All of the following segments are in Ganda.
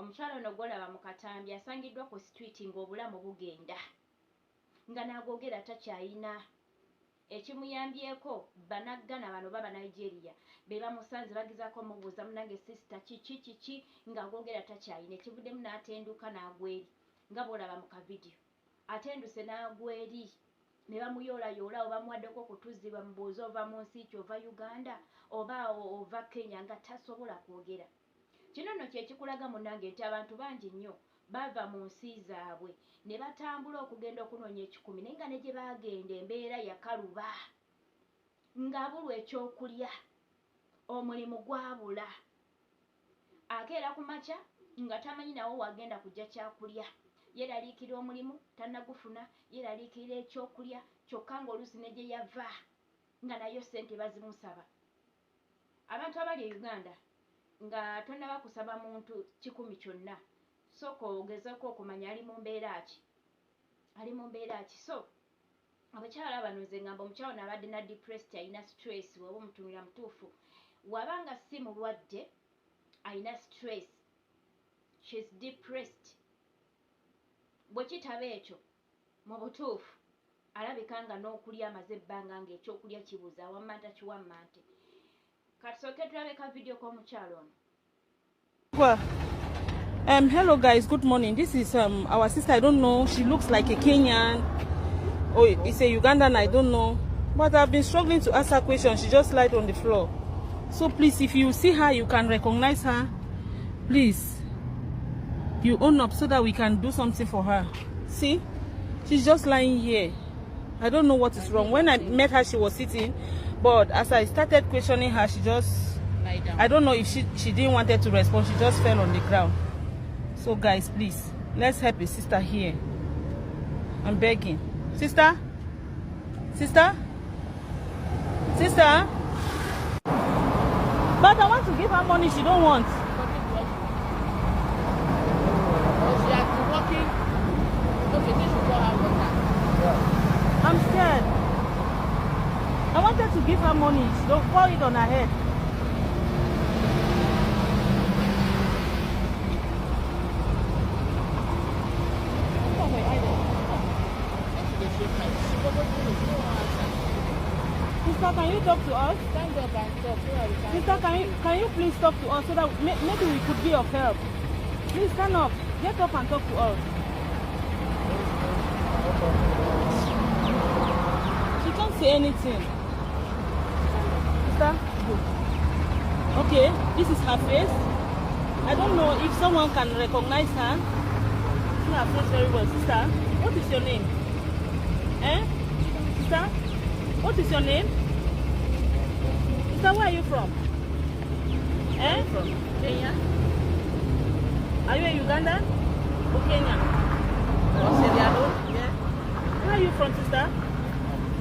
omukyala ono gwolaba mu Katambi asangiddwa ku street ng'obulamu bugenda nga n'agogera takyayina ekimuyambyeko banaggana bano baba Nigeria be bamusanze bagezaako omubuuza munange sisita kiki ng'agogera takyayina ekivuddemu n'atenduka n'agweri nga bw'olaba mu kavidiyo atenduse n'agweri ne bamuyoolayoola oba bamuwaddeko okutuzi bamubuuza ova mu nsi ki ova Uganda oba ova Kenya nga tasobola kwogera. Kino nno kye kikulaga munnange nti abantu bangi nnyo bava mu nsi zaabwe ne batambula okugenda okunoonya ekikumi naye nga ne gye baagenda embeera yakaluba ng'abulwa ekyokulya omulimu gwabula akeera ku makya nga tamanyi nawo wagenda kujja kyakulya yeraliikira omulimu tannagufuna yeraliikira ekyokulya kyokka ng'oluusi ne gye yava nga nayo ssente bazimusaba. Abantu abali e Uganda nga tonnaba kusaba muntu kikumi kyonna sooka ogezeeko okumanya ali mu mbeera ki so abakyala bano nze ngamba omukyala ono abadde na depressed alina stress waba omutunira mutuufu wabanga si mulwadde alina stress she's depressed bwe kitaba ekyo mu butuufu alabika nga n'okulya amaze ebbanga ng'ekyokulya kibuza wammanta kiwammante katusooke tulabe ka video k'omukyala ono. Hello guys, good morning. This is our sister. I don't know, she looks like a Kenyan or it's a Ugandan, I don't know, but I've been struggling to ask her questions. She just lied on the floor. So please, if you see her, you can recognize her, please you own up so that we can do something for her. See, she's just lying here. I don't know what is wrong. When I met her, she was sitting, but as I started questioning her, she just lie down. I don't know if she didn't want her to respond. She just fell on the ground. So guys, please, let's help a sister here. I'm begging. Sister? But I want to give her money, she don't want. I'm scared. I wanted to give her money. She don't pour it on her head. Sister, can you talk to us? Stand up and talk. Sister, can you please talk to us so that maybe we could be of help? Please stand up. Get up and talk to us. She can't say anything. Sister, good. Okay, this is her face. I don't know if someone can recognize her. See her face very well. Sister, what is your name? Sister, what is your name? Sister, where are you from? From Kenya. Are you a Ugandan or Kenya? Yeah. Where are you from, sister?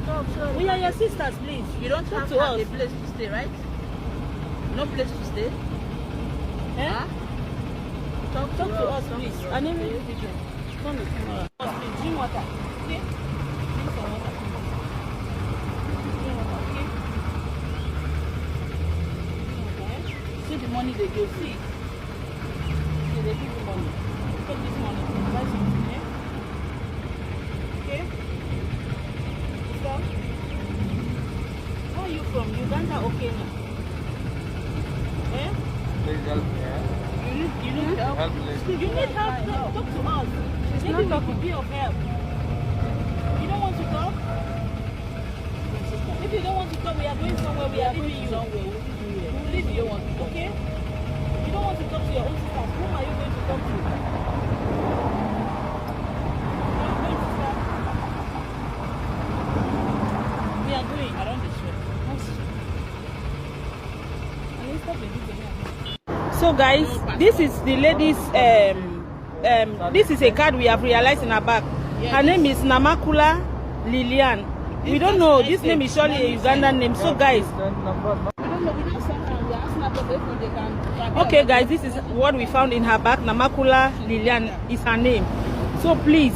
Talk. We are your sisters, please. You don't talk have to to us. have a place to stay, right? No place to stay. Huh? Talk to us, please. To Her name is Come with camera. Please drink water. Okay? Drink some water. Drink water, okay? Okay. See the money they give. See. Okay, they give you money. Take this money. Buy something, yeah? Okay? Sister? Where are you from? Uganda or Kenya? Please help me. You need help? Help me. You need help? Talk to us. Maybe we could be of help. You don't want to talk? If you don't want to talk, we are going somewhere. We are leaving you. We'll leave you. Okay? You don't want to talk to your own sisters. Whom are you going to talk to? We are going around the street. So guys, this is the lady's this is a card we have realized in her back. Her name is Namakula Lilian. We don't know, this name is surely a Ugandan name. So guys, okay guys, this is what we found in her back. Namakula Lilian is her name. So please,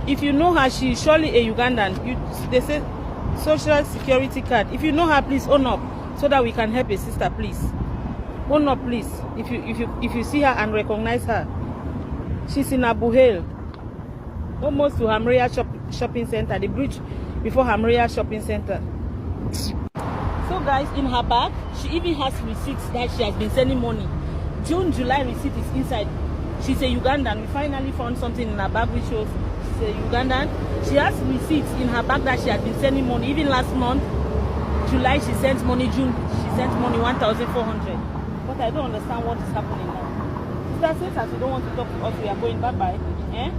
if you know her, she is surely a Ugandan. They say social security card. If you know her, please own up so that we can help a sister, please. Oh no, please. If you see her and recognize her, she's in Abu Hail, almost to Hamria shopping center, the bridge before Hamria shopping center. So guys, in her bag, she even has receipts that she has been sending money. June, July receipt is inside. She's a Ugandan. We finally found something in her bag which shows she's a Ugandan. She has receipts in her bag that she has been sending money. Even last month, July, she sent money. June, she sent money 1,400. But I don't understand what is happening now. Sister, since as you don't want to talk to us, we are going bye-bye. Eh?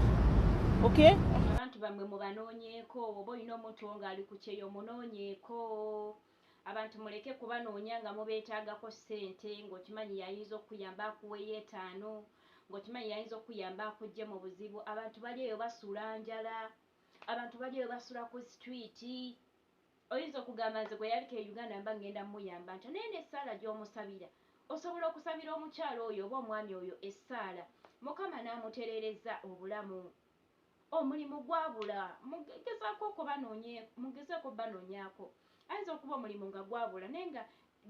Okay? Abantu bamwe mubanonyeeko oba olina omuntu wo ng'ali ku kyeyo munonyeeko. Abantu muleke kubanoonya nga mubeetaagako ssente ng'okimanyi yayinza okuyamba akuweeyo 5 ng'okimanyi yayinza okuyamba akujje mu buzibu. Abantu bali eyo basuula njala, abantu bali eyo basula ku streeti. Oyinza okugamba nze gwe yabika e Uganda mba ngenda muyamba nti naye n'essaala gy'omusabira osobola okusabira omukyalo oyo oba omwami oyo essaala Mukama n'amutereereza obulamu. Omulimu gwabula, mugezaako banoonyaako. Ayinza okuba omulimu nga gwabula naye nga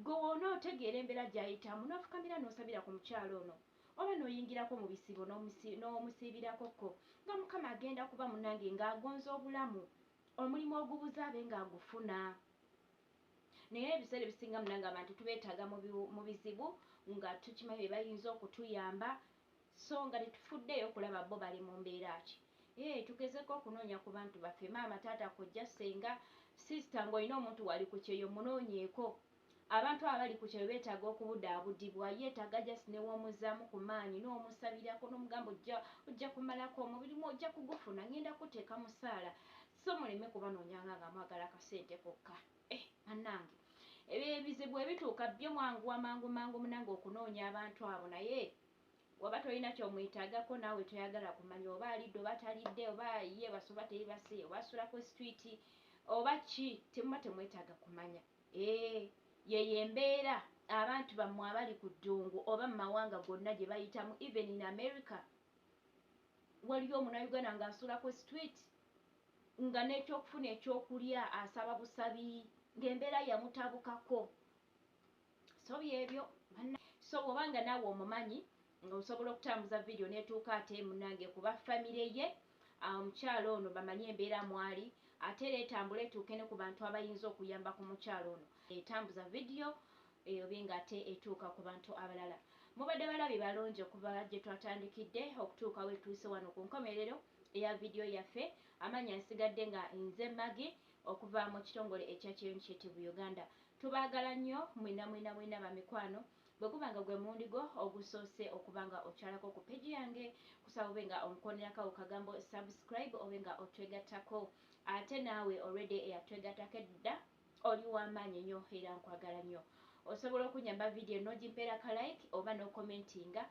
gwe wonootegeera embeera gy'ayitamu n'ofukamira n'osabira ku mukyalo ono oba n'oyingirako mu bisibo n'omusiibirako nga Mukama agenda kuba munnange ng'agonza obulamu, omulimu ogubuze abe ng'agufuna. Naye ebiseera ebisinga munnange abantu tubeetaaga mu bizibu nga tukimanyi be bayinza okutuyamba so nga tetufuddeyo okulaba bo bali mu mbeera ki. Tugezeko okunoonya ku bantu baffe, maama, taata, kojja, ssenga, sisita, ng'olina omuntu wali ku kyeyo munoonyeeko. Abantu abali ku kyeyo beetaaga okubudaabudibwa, yeetaaga just newoomuzaamu ku maanyi n'omusabirako n'omugamba ojja kumalako omubirimu ojja kugufuna, ngenda kuteeka mu ssaala. So muleme kubanoonyanga nga mwagala akasente kokka. Bannange, ebizibu ebituuka byo mangu munange okunoonya abantu abo, naye waba tolina kyomwetaagako naawe toyagala kumanya oba alidde oba talidde oba ye basoba teribase oba asula ku streeti oba ki, temuba temwetaaga kumanya. Yeyo embeera abantu bammwe abali ku ddungu oba mu mawanga gonna gye bayitamu, even in America waliyo omunnayuganda ng'asula ku street nga n'ekyokufuna ekyokulya asaba busabi ng'embeera yamutabukako. So byebyo so bw'obanga naawe omumanyi ng'osobola okutambuza vidiyo n'etuuka ate munnange kuba famire ye omukyalo ono bamanyi embeera mwali, ate era etambula etuuke ne ku bantu abayinza okuyamba ku mukyalo ono. Etambuza vidiyo obe ng'ate etuuka ku bantu abalala. Mubadde balabi balungi okuva gye twatandikidde okutuuka we tuuse wano ku nkomerero eya vidiyo yaffe. Amanya nsigadde nga nze Maggy okuva mu kitongole ekya Initiative Uganda. Tubaagala nnyo mwena bamikwano. Bwe guba nga gwe mundigo ogusoose okuba nga okyalako ku peegi yange, kusaba obe nga omukonerako kagambo subscribe obe nga otwegattako. Ate naawe already eyatwegattako edda oli w'amaanyi nnyo era nkwagala nnyo. Osobola okunyamba vidiyo n'ogimpeera ka like oba n'okomentinga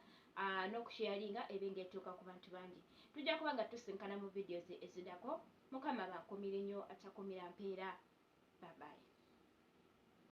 n'okusharinga ebe ng'etuuka ku bantu bangi. Tujja kuba nga tusinkana mu vidiyo eziddako. Mukama bankumire nnyo atakumira mpeera. Bye bye.